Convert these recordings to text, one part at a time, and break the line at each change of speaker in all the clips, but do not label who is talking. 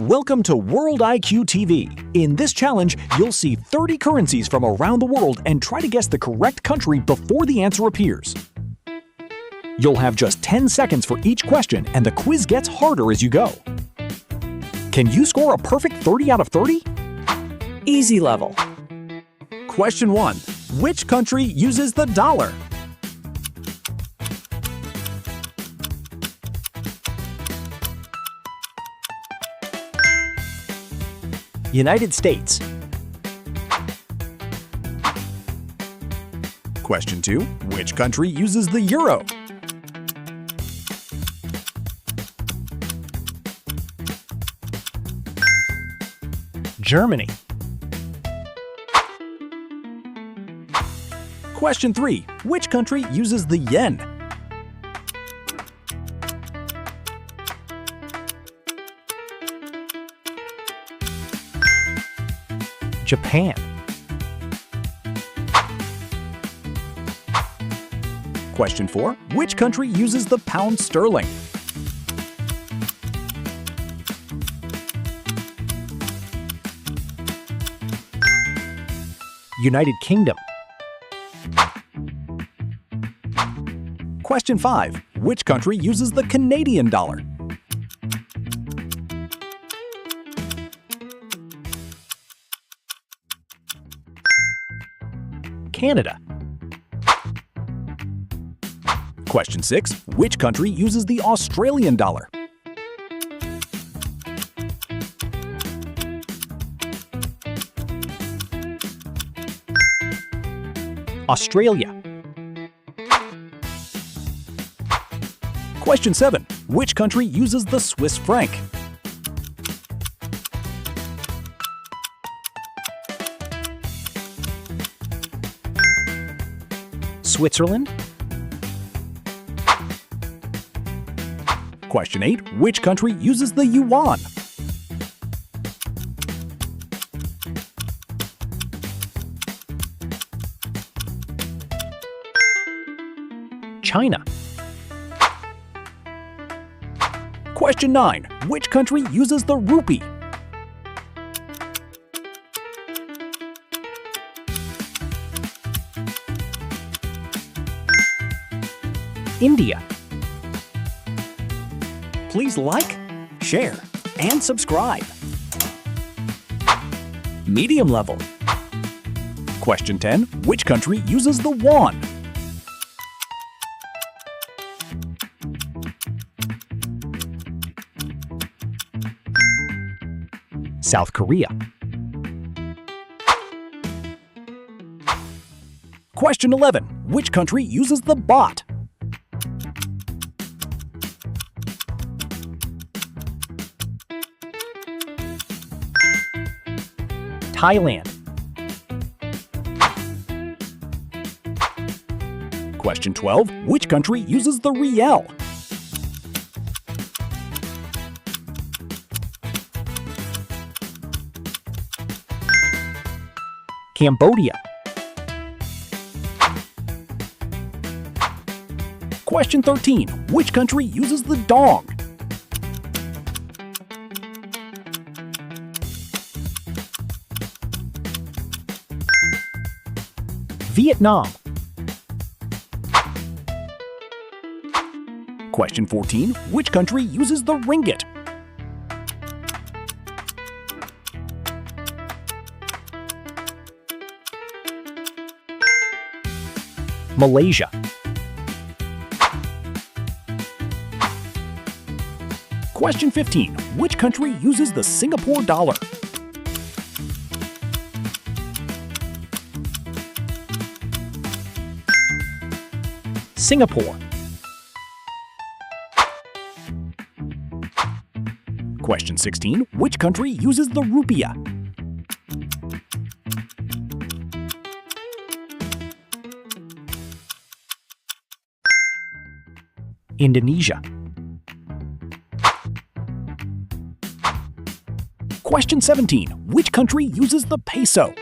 Welcome to World IQ TV. In this challenge, you'll see 30 currencies from around the world and try to guess the correct country before the answer appears. You'll have just 10 seconds for each question, and the quiz gets harder as you go. Can you score a perfect 30 out of 30?
Easy level.
Question 1. Which country uses the dollar? United States. Question 2. Which country uses the euro? Germany. Question 3. Which country uses the yen? Japan. Question 4. Which country uses the pound sterling? United Kingdom. Question 5. Which country uses the Canadian dollar? Canada. Question 6. Which country uses the Australian dollar? Australia. Question 7. Which country uses the Swiss franc? Switzerland. Question 8. Which country uses the Yuan? China. Question 9. Which country uses the rupee? India. Please like, share, and subscribe. Medium level. Question 10. Which country uses the Yuan? South Korea. Question 11. Which country uses the Baht? Thailand. Question 12. Which country uses the Riel? Cambodia. Question 13. Which country uses the dong? Vietnam. Question 14. Which country uses the ringgit? Malaysia. Question 15. Which country uses the Singapore dollar? Singapore. Question 16. Which country uses the Rupiah? Indonesia. Question 17. Which country uses the peso?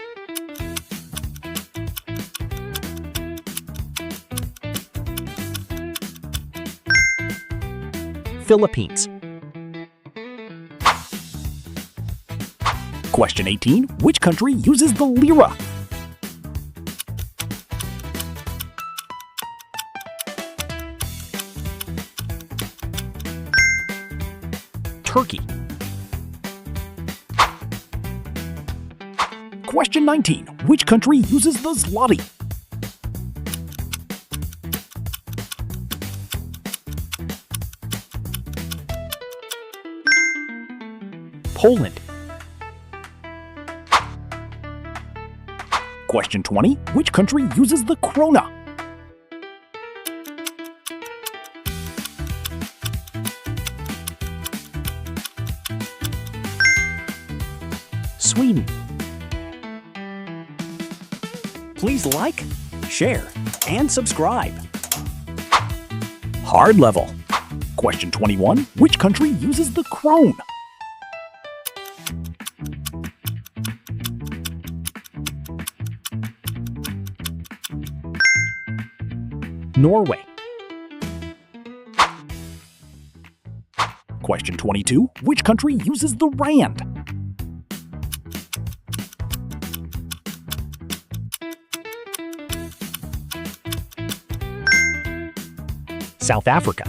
Philippines. Question 18. Which country uses the lira? Turkey. Question 19. Which country uses the zloty? Poland. Question 20. Which country uses the krona? Sweden. Please like, share, and subscribe. Hard level. Question 21. Which country uses the krone? Norway. Question 22. Which country uses the rand? South Africa.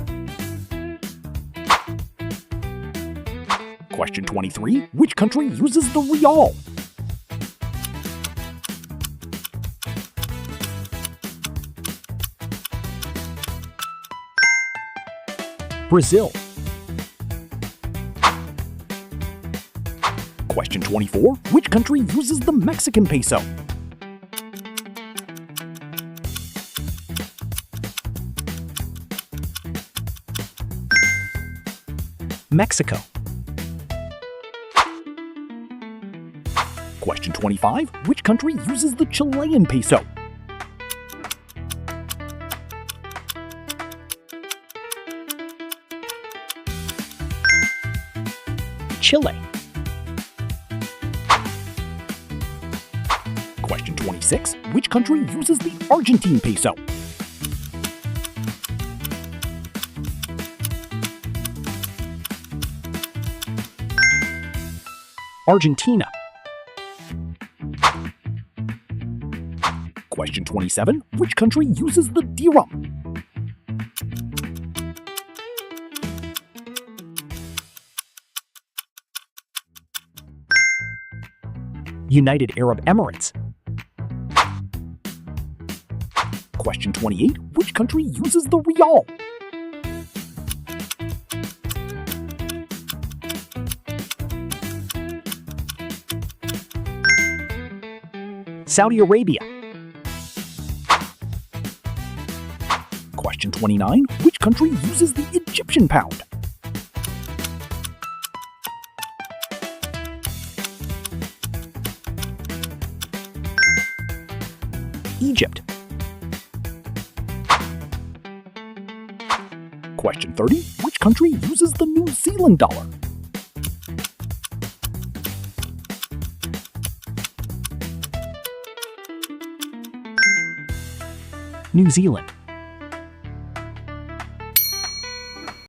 Question 23. Which country uses the Riel? Brazil. Question 24. Which country uses the Mexican peso? Mexico. Question 25. Which country uses the Chilean peso? Chile. Question 26. Which country uses the Argentine peso? Argentina. Question 27. Which country uses the dirham? United Arab Emirates. Question 28. Which country uses the Riyal? Saudi Arabia. Question 29. Which country uses the Egyptian pound? Egypt. Question 30. Which country uses the New Zealand dollar? New Zealand.